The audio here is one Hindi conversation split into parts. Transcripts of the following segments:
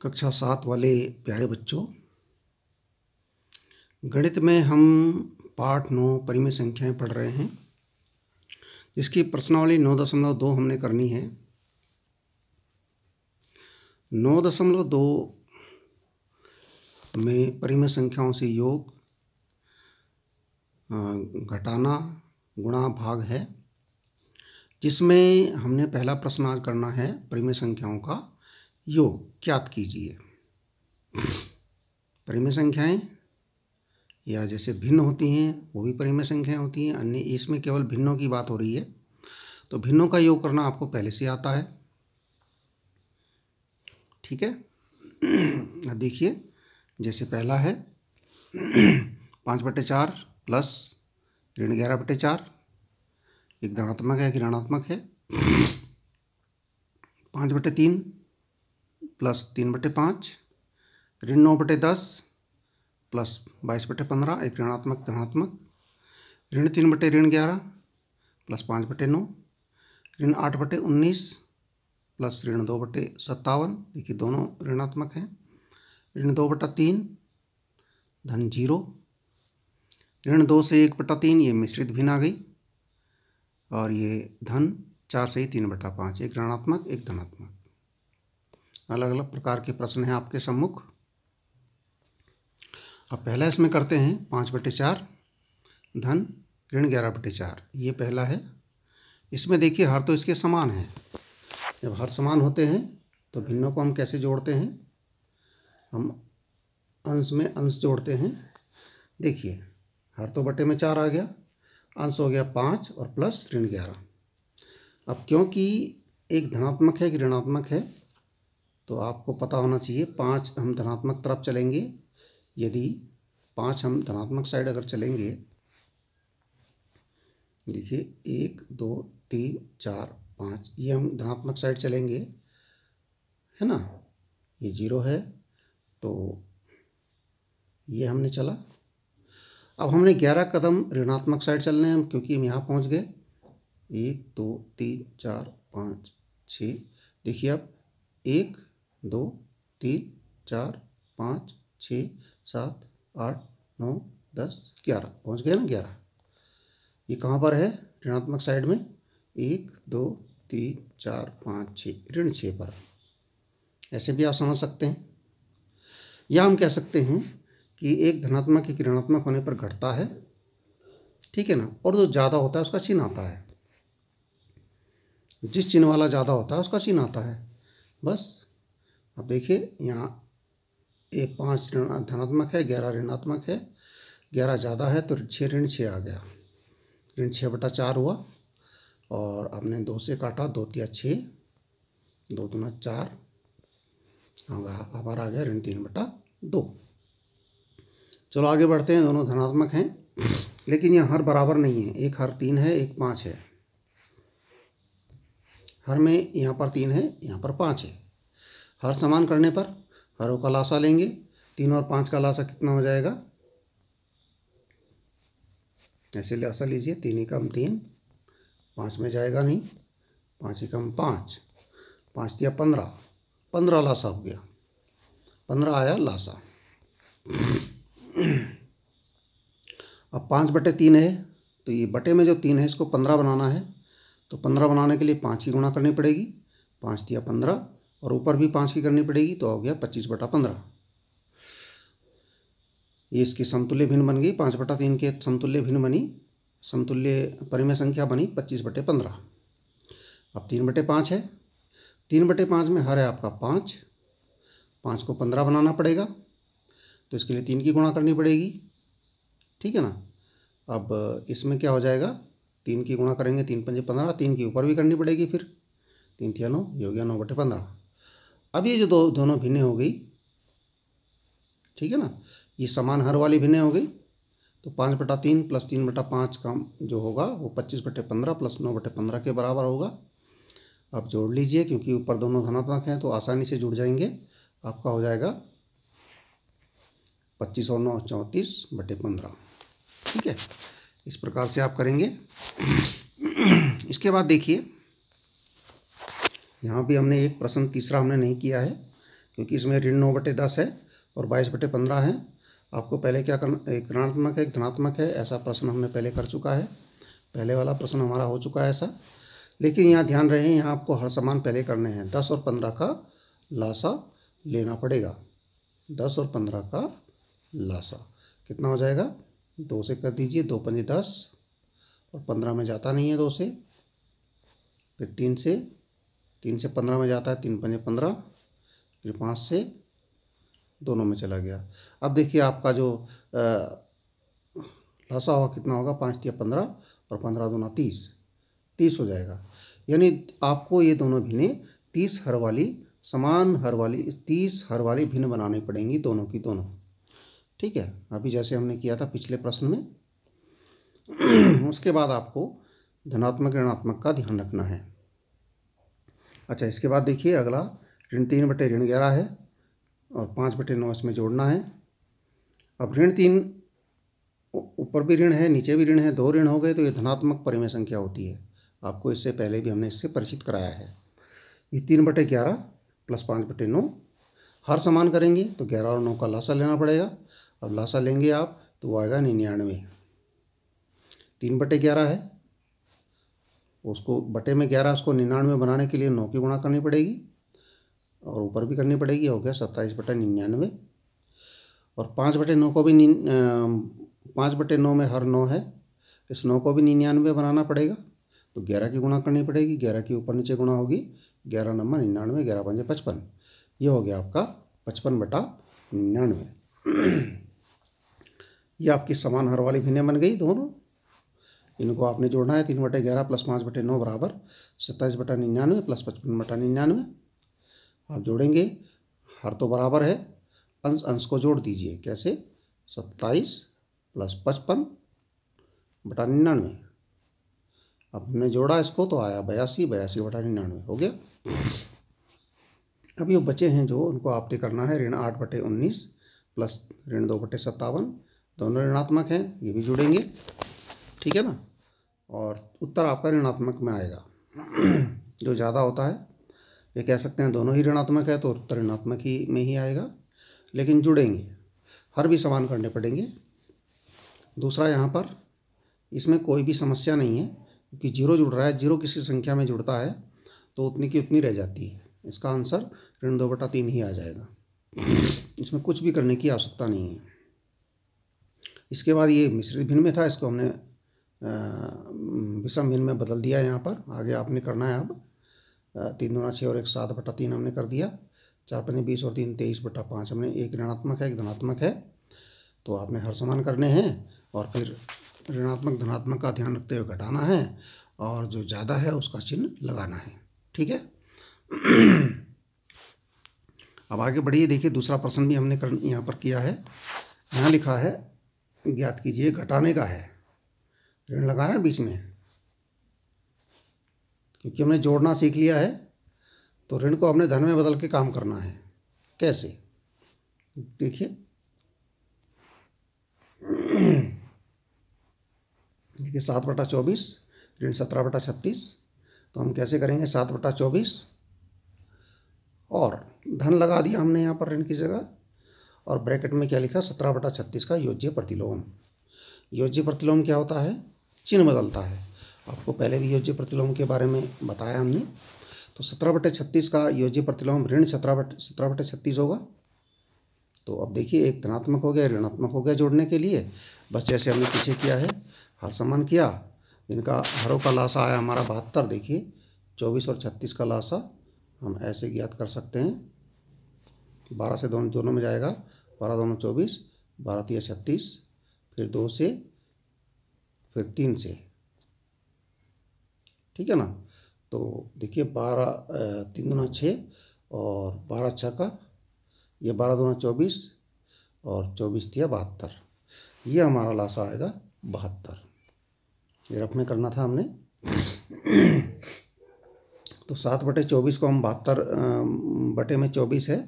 कक्षा 7 वाले प्यारे बच्चों, गणित में हम पाठ 9 परिमेय संख्याएं पढ़ रहे हैं, जिसकी प्रश्नावली 9.2 हमने करनी है। 9.2 में परिमेय संख्याओं से योग, घटाना, गुणा, भाग है, जिसमें हमने पहला प्रश्न आज करना है परिमेय संख्याओं का योग ज्ञात कीजिए। परिमेय संख्याएं या जैसे भिन्न होती हैं वो भी परिमेय संख्याएं होती हैं, अन्य इसमें केवल भिन्नों की बात हो रही है, तो भिन्नों का योग करना आपको पहले से आता है। ठीक है, अब देखिए, जैसे पहला है 5/4 प्लस ऋण 11/4, एक धनात्मक है, एक ऋणात्मक है। 5/3 प्लस 3/5, ऋण 9/10 प्लस 22/15, एक ऋणात्मक धनात्मक। ऋण 3/11 प्लस 5/9, ऋण 8/19 प्लस ऋण 2/57, देखिए दोनों ऋणात्मक हैं। ऋण 2/3 धन 0, ऋण 2 से 1/3, ये मिश्रित भिन्न आ गई, और ये धन 4 से 3/5, एक ऋणात्मक एक धनात्मक। अलग अलग प्रकार के प्रश्न हैं आपके सम्मुख। अब पहला इसमें करते हैं 5/4 धन ऋण 11/4, ये पहला है। इसमें देखिए हर तो इसके समान है। जब हर समान होते हैं तो भिन्नों को हम कैसे जोड़ते हैं, हम अंश में अंश जोड़ते हैं। देखिए हर तो बटे में 4 आ गया, अंश हो गया 5 और प्लस ऋण 11। अब क्योंकि एक धनात्मक है एक ऋणात्मक है, तो आपको पता होना चाहिए 5 हम धनात्मक तरफ चलेंगे। यदि 5 हम धनात्मक साइड अगर चलेंगे, देखिए 1 2 3 4 5, ये हम धनात्मक साइड चलेंगे, है ना। ये 0 है तो ये हमने चला। अब हमने 11 कदम ऋणात्मक साइड चलने हैं हम, क्योंकि हम यहाँ पहुँच गए। 1 2 3 4 5 6, देखिए अब 1 2 3 4 5 6 7 8 9 10 11, पहुँच गए ना 11। ये कहाँ पर है, ऋणात्मक साइड में। 1 2 3 4 5 6, ऋण 6 पर। ऐसे भी आप समझ सकते हैं, या हम कह सकते हैं कि एक धनात्मक एक ऋणात्मक होने पर घटता है, ठीक है ना, और जो ज़्यादा होता है उसका चिन्ह आता है। जिस चिन्ह वाला ज़्यादा होता है उसका चिन्ह आता है, बस। अब देखिए यहाँ 5 धनात्मक है, 11 ऋणात्मक है। 11 ज़्यादा है तो 6 ऋण 6 आ गया, ऋण 6/4 हुआ, और आपने 2 से काटा, 2 तिया 6, 2 दूना 4, हमारा आ गया ऋण 3/2। चलो आगे बढ़ते हैं। दोनों धनात्मक हैं, लेकिन यह हर बराबर नहीं है। एक हर 3 है, एक 5 है। हर में यहाँ पर 3 है, यहाँ पर 5 है। हर समान करने पर हरों का लासा लेंगे। 3 और 5 का लासा कितना हो जाएगा, ऐसे लासा लीजिए। 3 एकम 3, 5 में जाएगा नहीं, 5 एकम 5, 5 तिया 15, 15 लासा हो गया, 15 आया लासा। अब 5/3 है, तो ये बटे में जो 3 है इसको 15 बनाना है, तो 15 बनाने के लिए 5 की गुणा करनी पड़ेगी। 5 तिया 15, और ऊपर भी 5 की करनी पड़ेगी, तो हो गया 25/15। ये इसकी समतुल्य भिन्न बन गई। 5/3 के समतुल्य भिन्न बनी, समतुल्य परिमेय संख्या बनी 25/15। अब 3/5 है। 3/5 में हर है आपका 5, 5 को 15 बनाना पड़ेगा, तो इसके लिए 3 की गुणा करनी पड़ेगी, ठीक है ना। अब इसमें क्या हो जाएगा, 3 की गुणा करेंगे, 3 पंजे 15, 3 की ऊपर भी करनी पड़ेगी, फिर 3 तिया 9, ये हो गया 9/15। अब ये जो दोनों भिन्न हो गई, ठीक है ना, ये समान हर वाली भिन्न हो गई, तो 5/3 प्लस 3/5 का जो होगा वो 25/15 प्लस 9/15 के बराबर होगा। आप जोड़ लीजिए, क्योंकि ऊपर दोनों धनात्मक हैं तो आसानी से जुड़ जाएंगे। आपका हो जाएगा 25 और 9 34/15, ठीक है। इस प्रकार से आप करेंगे। इसके बाद देखिए, यहाँ भी हमने एक प्रश्न तीसरा हमने नहीं किया है, क्योंकि इसमें ऋण 9/10 है और 22/15 है। आपको पहले क्या करना, एक ऋणात्मक है एक धनात्मक है, ऐसा प्रश्न हमने पहले कर चुका है, पहले वाला प्रश्न हमारा हो चुका है ऐसा। लेकिन यहाँ ध्यान रहे, यहाँ आपको हर समान पहले करने हैं। 10 और 15 का लासा लेना पड़ेगा। 10 और 15 का लासा कितना हो जाएगा, 2 से कर दीजिए, 2 पंजे 10 और 15 में जाता नहीं है 2 से, फिर 3 से 15 में जाता है, 3 पंजे 15, फिर 5 से दोनों में चला गया। अब देखिए आपका जो लासा होगा कितना होगा, 5 तिया 15 और 15 दूना 30 हो जाएगा। यानी आपको ये दोनों भिन्नें 30 हर वाली समान हर वाली 30 हर वाली भिन्न बनानी पड़ेंगी दोनों की दोनों। ठीक है, अभी जैसे हमने किया था पिछले प्रश्न में। उसके बाद आपको धनात्मक ऋणात्मक का ध्यान रखना है। अच्छा, इसके बाद देखिए अगला ऋण 3/11 है और 5/9 इसमें जोड़ना है। अब ऋण 3 ऊपर भी ऋण है नीचे भी ऋण है, 2 ऋण हो गए तो ये धनात्मक परिमेय संख्या होती है। आपको इससे पहले भी हमने इससे परिचित कराया है। ये 3/11 प्लस 5/9 हर समान करेंगे तो 11 और 9 का लासा लेना पड़ेगा। अब लासा लेंगे आप तो वो आएगा 99। 3/11 है, उसको बटे में 11, उसको 99 बनाने के लिए 9 की गुणा करनी पड़ेगी और ऊपर भी करनी पड़ेगी, हो गया 27/99। और 5/9 को भी 5/9 में हर 9 है, इस 9 को भी 99 बनाना पड़ेगा तो 11 की गुणा करनी पड़ेगी। 11 की ऊपर नीचे गुणा होगी, 11 नंबर 99, 11 पंजे 55, ये हो गया आपका 55/99। ये आपकी समान हर वाली भिन्नें बन गई दोनों। इनको आपने जोड़ना है। 3/11 प्लस 5/9 बराबर 27/99 प्लस 55/99। आप जोड़ेंगे, हर तो बराबर है, अंश अंश को जोड़ दीजिए। कैसे, 27 प्लस 55/99। अब हमने जोड़ा इसको तो आया 82/99 हो गया। अब ये बचे हैं जो उनको आपने करना है ऋण 8/19 प्लस ऋण 2/57, दोनों ऋणात्मक हैं, ये भी जुड़ेंगे। ठीक है ना, और उत्तर आपका ऋणात्मक में आएगा। जो ज़्यादा होता है ये कह सकते हैं दोनों ही ऋणात्मक है तो उत्तर ऋणात्मक ही में ही आएगा, लेकिन जुड़ेंगे, हर भी समान करने पड़ेंगे। दूसरा, यहाँ पर इसमें कोई भी समस्या नहीं है क्योंकि 0 जुड़ रहा है। 0 किसी संख्या में जुड़ता है तो उतनी की उतनी रह जाती है। इसका आंसर ऋण 2/3 ही आ जाएगा। इसमें कुछ भी करने की आवश्यकता नहीं है। इसके बाद ये मिश्रित भिन्न में था, इसको हमने विषम भिन्न में बदल दिया। यहाँ पर आगे आपने करना है अब 3 दूना 6 और 1 7/3 हमने कर दिया। 4 पंजे 20 और 3 23/5 हमने, एक ऋणात्मक है एक धनात्मक है तो आपने हर समान करने हैं और फिर ऋणात्मक धनात्मक का ध्यान रखते हुए घटाना है और जो ज़्यादा है उसका चिन्ह लगाना है। ठीक है। अब आगे बढ़िए, देखिए दूसरा प्रश्न भी हमने यहाँ पर किया है। यहाँ लिखा है ज्ञात कीजिए, घटाने का है, ऋण लगाना है बीच में, क्योंकि हमने जोड़ना सीख लिया है तो ऋण को हमने धन में बदल के काम करना है। कैसे, देखिए 7/24 ऋण 17/36, तो हम कैसे करेंगे, 7/24 और धन लगा दिया हमने यहाँ पर ऋण की जगह, और ब्रैकेट में क्या लिखा, 17/36 का योज्य प्रतिलोम। योज्य प्रतिलोम क्या होता है, चिन्ह बदलता है। आपको पहले भी योज्य प्रतिलोम के बारे में बताया हमने। तो 17/36 का योज्य प्रतिलोम ऋण 17/36 होगा। तो अब देखिए, एक धनात्मक हो गया ऋणात्मक हो गया जोड़ने के लिए, बस जैसे हमने पीछे किया है, हर समान किया, इनका हरों का लासा आया हमारा 72। देखिए 24 और 36 का लासा हम ऐसे ज्ञात कर सकते हैं, 12 से दोनों में जाएगा, 12 दूना 24, 12 तिया 36, फिर 2 से, फिर 3 से। ठीक है ना, तो देखिए 12 3 दूना 6 और 12 6 का, ये 12 दूना 24 और 24 तिया 72, ये हमारा लासा आएगा 72। ये रफ में करना था हमने। तो 7/24 को हम 72 बटे में 24 है,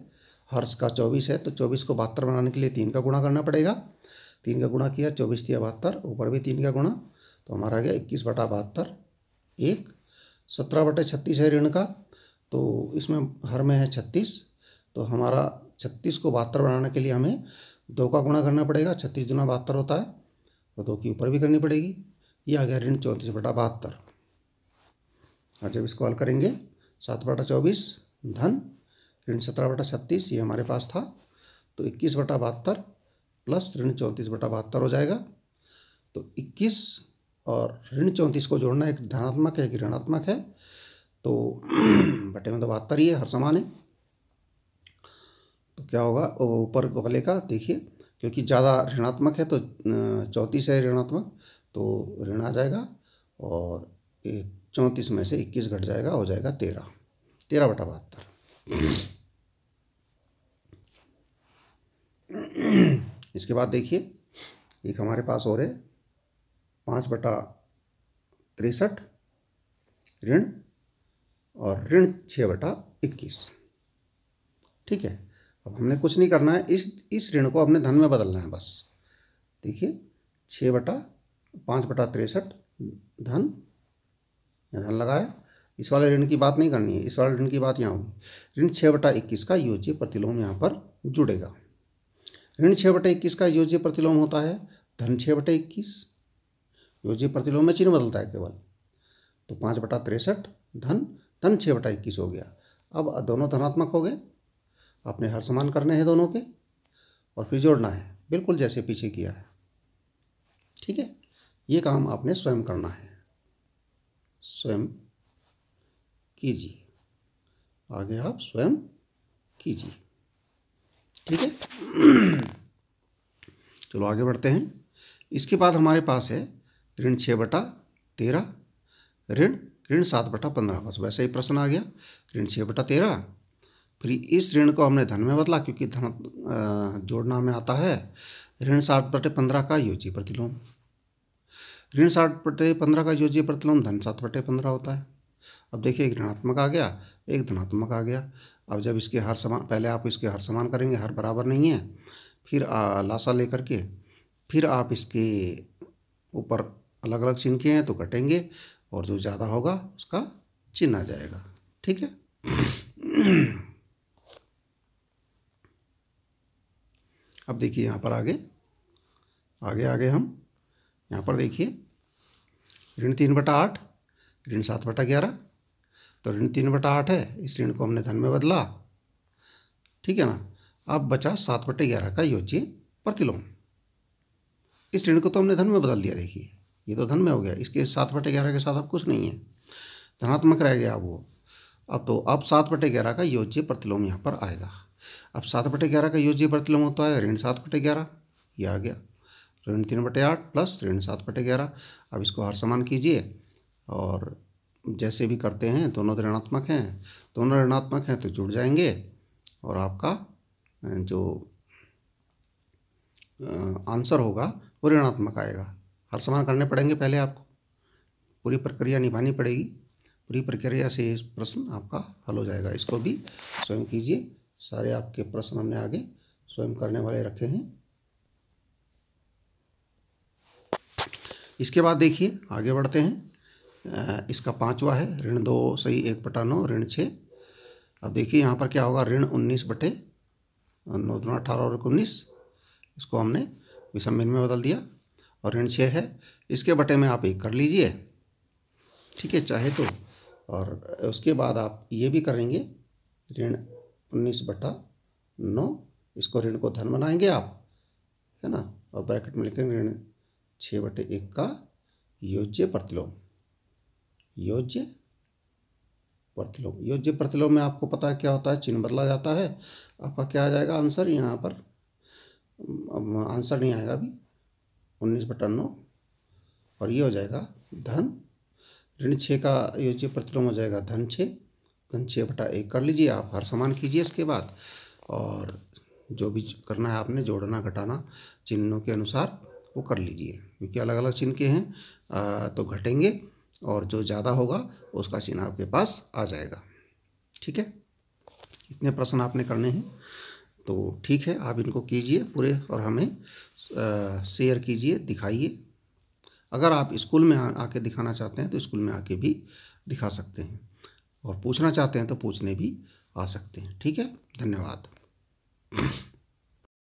हर्ष का 24 है, तो 24 को 72 बनाने के लिए 3 का गुणा करना पड़ेगा। 3 का गुणा किया, 24 तिया 72, ऊपर भी 3 का गुणा, तो हमारा आ गया 21/72। 1 17/36 है ऋण का, तो इसमें हर में है 36, तो हमारा 36 को 72 बनाने के लिए हमें 2 का गुणा करना पड़ेगा। 36 दूना 72 होता है, तो 2 की ऊपर भी करनी पड़ेगी। ये आ गया ऋण 34/72। और जब इसको हल करेंगे 7/24 धन ऋण 17/36 ये हमारे पास था, तो 21/72 प्लस ऋण 34/72 हो जाएगा। तो 21 और ऋण 34 को जोड़ना, एक धनात्मक है एक ऋणात्मक है, तो बटे में तो 72 ही है, हर समान है। तो क्या होगा ऊपर वाले का देखिए, क्योंकि ज़्यादा ऋणात्मक है तो 34 है ऋणात्मक, तो ऋण आ जाएगा और 34 में से 21 घट जाएगा, हो जाएगा 13/72। इसके बाद देखिए एक हमारे पास और है 5/63 ऋण और ऋण 6/21। ठीक है, अब हमने कुछ नहीं करना है, इस ऋण को हमने धन में बदलना है बस। देखिए 5/63 धन, यहाँ धन लगाया, इस वाले ऋण की बात नहीं करनी है, इस वाले ऋण की बात यहाँ होगी। ऋण 6/21 का योज्य प्रतिलोम यहाँ पर जुड़ेगा। ऋण 6/21 का योज्य प्रतिलोम होता है धन 6/21। योज्य प्रतिलोम में चिन्ह बदलता है केवल, तो 5/63 धन 6/21 हो गया। अब दोनों धनात्मक हो गए, आपने हर समान करने हैं दोनों के और फिर जोड़ना है, बिल्कुल जैसे पीछे किया है। ठीक है, ये काम आपने स्वयं करना है, स्वयं कीजिए, आगे आप स्वयं कीजिए। ठीक है, चलो आगे बढ़ते हैं। इसके बाद हमारे पास है ऋण 6/13 ऋण 7/15। बस वैसे ही प्रश्न आ गया, ऋण 6/13। फिर इस ऋण को हमने धन में बदला, क्योंकि धन जोड़ना में आता है। ऋण 7/15 का योज्य प्रतिलोम, ऋण 7/15 का योज्य प्रतिलोम धन 7/15 होता है। अब देखिए एक ऋणात्मक आ गया, एक धनात्मक आ गया। अब जब इसके हर समान, पहले आप इसके हर समान करेंगे, हर बराबर नहीं है, फिर लासा लेकर के फिर आप इसके ऊपर अलग अलग चिन्ह किए हैं तो कटेंगे, और जो ज़्यादा होगा उसका चिन्ह आ जाएगा। ठीक है, अब देखिए यहाँ पर आगे हम यहाँ पर देखिए ऋण 3/8 ऋण 7/11। तो ऋण 3/8 है, इस ऋण को हमने धन में बदला। ठीक है ना, अब बचा 7/11 का योज्य प्रतिलोम। इस ऋण को तो हमने धन में बदल दिया, देखिए ये तो धन में हो गया, इसके 7/11 के साथ अब कुछ नहीं है, धनात्मक रह गया वो। अब 7/11 का योज्य प्रतिलोम यहाँ पर आएगा। अब 7/11 का योज्य प्रतिलोम होता है ऋण 7/11, ये आ गया ऋण 3/8 प्लस ऋण 7/11। अब इसको हर समान कीजिए, और जैसे भी करते हैं, दोनों ऋणात्मक हैं तो जुड़ जाएंगे, और आपका जो आंसर होगा वो ऋणात्मक आएगा। हर समान करने पड़ेंगे, पहले आपको पूरी प्रक्रिया निभानी पड़ेगी, पूरी प्रक्रिया से ये प्रश्न आपका हल हो जाएगा। इसको भी स्वयं कीजिए, सारे आपके प्रश्न हमने आगे स्वयं करने वाले रखे हैं। इसके बाद देखिए आगे बढ़ते हैं। इसका 5वां है ऋण 2 सही 1/9 ऋण 6। अब देखिए यहाँ पर क्या होगा, ऋण 19/9 दूना 18 और 19, इसको हमने विषम भिन्न में बदल दिया, और ऋण 6 है, इसके बटे में आप 1 कर लीजिए। ठीक है, चाहे तो। और उसके बाद आप ये भी करेंगे, ऋण 19/9, इसको ऋण को धन बनाएंगे आप, है ना, और ब्रैकेट में लिखेंगे ऋण 6/1 का योज्य प्रतिलोम। योज्य प्रतिलोम में आपको पता है क्या होता है, चिन्ह बदला जाता है। आपका क्या आ जाएगा आंसर, यहाँ पर आंसर नहीं आएगा अभी, 19/9, और ये हो जाएगा धन ऋण 6 का योज्य प्रतिलोम हो जाएगा धन 6 6/1 कर लीजिए आप, हर समान कीजिए इसके बाद, और जो भी करना है आपने जोड़ना घटाना चिन्हों के अनुसार वो कर लीजिए, क्योंकि अलग अलग चिन्ह के हैं तो घटेंगे, और जो ज़्यादा होगा उसका चिन्ह आपके पास आ जाएगा। ठीक है, इतने प्रश्न आपने करने हैं, तो ठीक है आप इनको कीजिए पूरे, और हमें शेयर कीजिए, दिखाइए। अगर आप स्कूल में आके दिखाना चाहते हैं तो स्कूल में आके भी दिखा सकते हैं, और पूछना चाहते हैं तो पूछने भी आ सकते हैं। ठीक है, धन्यवाद।